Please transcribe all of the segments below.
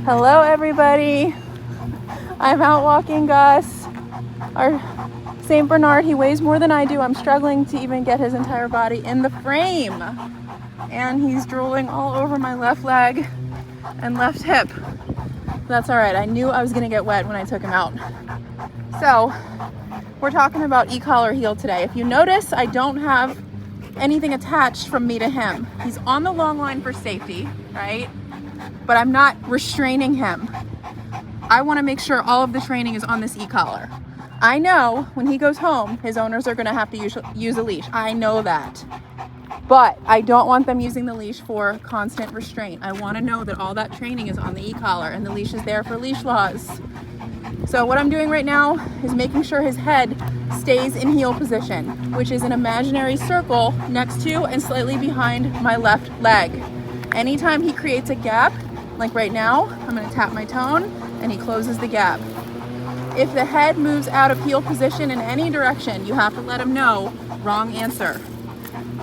Hello everybody. I'm out walking Gus, our Saint Bernard. He weighs more than I do. I'm struggling to even get his entire body in the frame. And he's drooling all over my left leg and left hip. That's all right. I knew I was gonna get wet when I took him out. So we're talking about e-collar heel today. If you notice, I don't have anything attached from me to him. He's on the long line for safety, right? But I'm not restraining him. I want to make sure all of the training is on this e-collar. I know when he goes home, his owners are going to have to use a leash. I know that. But I don't want them using the leash for constant restraint. I want to know that all that training is on the e-collar and the leash is there for leash laws. So what I'm doing right now is making sure his head stays in heel position, which is an imaginary circle next to and slightly behind my left leg. Anytime he creates a gap, like right now, I'm going to tap my tone and he closes the gap. If the head moves out of heel position in any direction, you have to let him know, wrong answer.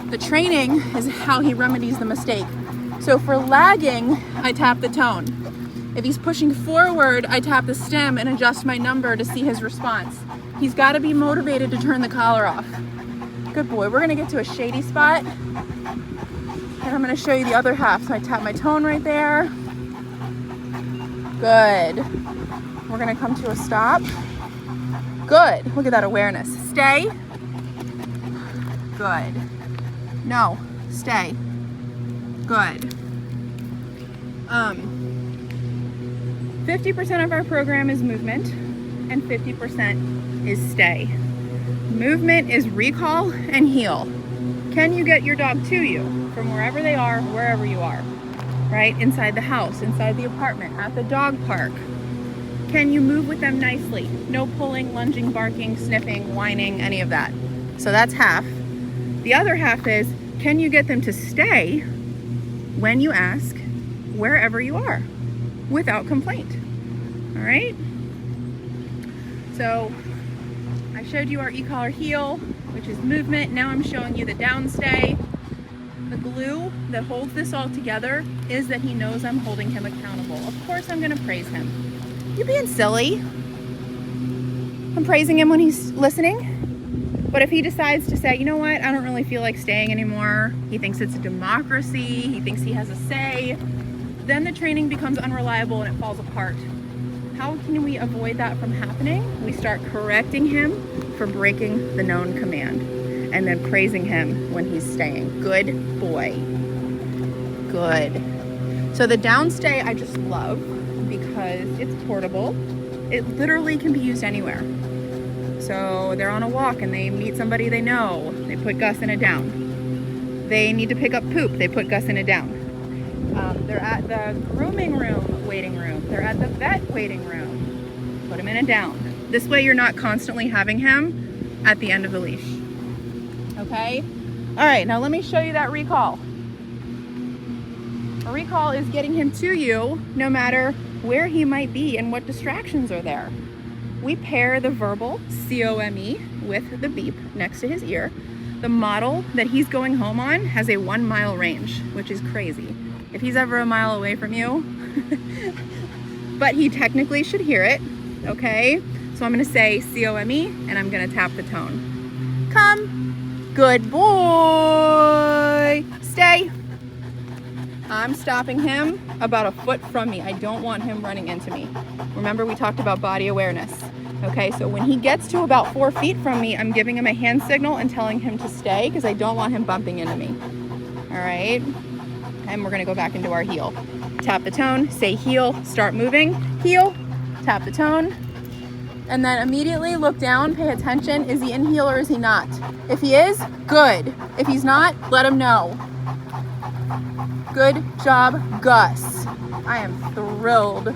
The training is how he remedies the mistake. So for lagging, I tap the tone. If he's pushing forward, I tap the stem and adjust my number to see his response. He's got to be motivated to turn the collar off. Good boy. We're going to get to a shady spot and I'm going to show you the other half. So I tap my tone right there. Good. We're going to come to a stop. Good. Look at that awareness. Stay. Good. No. Stay. Good. 50% of our program is movement and 50% is stay. Movement is recall and heel. Can you get your dog to you from wherever they are, wherever you are, right? Inside the house, inside the apartment, at the dog park. Can you move with them nicely? No pulling, lunging, barking, sniffing, whining, any of that. So that's half. The other half is, can you get them to stay when you ask, wherever you are, without complaint? All right? So I showed you our e-collar heel, which is movement. Now I'm showing you the downstay. The glue that holds this all together is that he knows I'm holding him accountable. Of course I'm gonna praise him. You're being silly. I'm praising him when he's listening. But if he decides to say, you know what, I don't really feel like staying anymore, he thinks it's a democracy, he thinks he has a say, then the training becomes unreliable and it falls apart. How can we avoid that from happening? We start correcting him for breaking the known command and then praising him when he's staying. Good boy. Good. So the downstay I just love because it's portable. It literally can be used anywhere. So they're on a walk and they meet somebody they know. They put Gus in a down. They need to pick up poop. They put Gus in a down. They're at the grooming room, waiting room. They're at the vet waiting room. Put him in a down. This way you're not constantly having him at the end of the leash. Okay? All right, now let me show you that recall. A recall is getting him to you no matter where he might be and what distractions are there. We pair the verbal, C-O-M-E, with the beep next to his ear. The model that he's going home on has a 1 mile range, which is crazy. If he's ever a mile away from you, but he technically should hear it, okay? So I'm gonna say C-O-M-E and I'm gonna tap the tone. Come, good boy, stay. I'm stopping him about a foot from me. I don't want him running into me. Remember we talked about body awareness. Okay, so when he gets to about 4 feet from me, I'm giving him a hand signal and telling him to stay because I don't want him bumping into me. All right, and we're gonna go back into our heel. Tap the tone, say heel, start moving, heel, tap the tone, and then immediately look down, pay attention. Is he in heel or is he not? If he is, good. If he's not, let him know. Good job, Gus. I am thrilled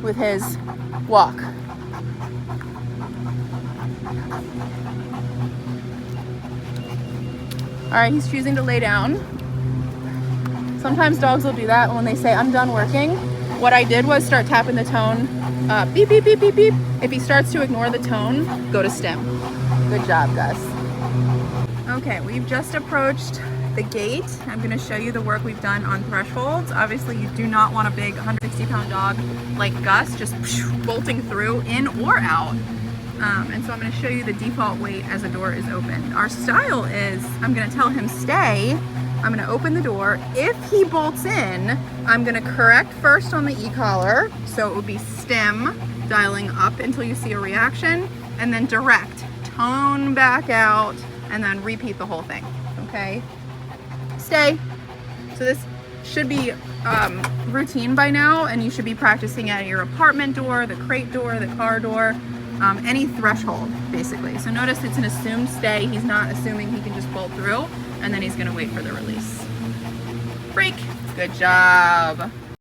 with his walk. All right, he's choosing to lay down. Sometimes dogs will do that when they say, I'm done working. What I did was start tapping the tone, beep, beep, beep, beep, beep. If he starts to ignore the tone, go to stem. Good job, Gus. Okay, we've just approached the gate, I'm going to show you the work we've done on thresholds. Obviously, you do not want a big 160-pound dog like Gus just bolting through in or out. And so I'm going to show you the default weight as the door is opened. Our style is, I'm going to tell him stay. I'm going to open the door. If he bolts in, I'm going to correct first on the e-collar. So it would be stem, dialing up until you see a reaction, and then direct, tone back out, and then repeat the whole thing. Okay? Stay. So this should be routine by now, and you should be practicing at your apartment door, the crate door, the car door, any threshold, basically. So notice it's an assumed stay. He's not assuming he can just bolt through, and then he's gonna wait for the release. Break. Good job.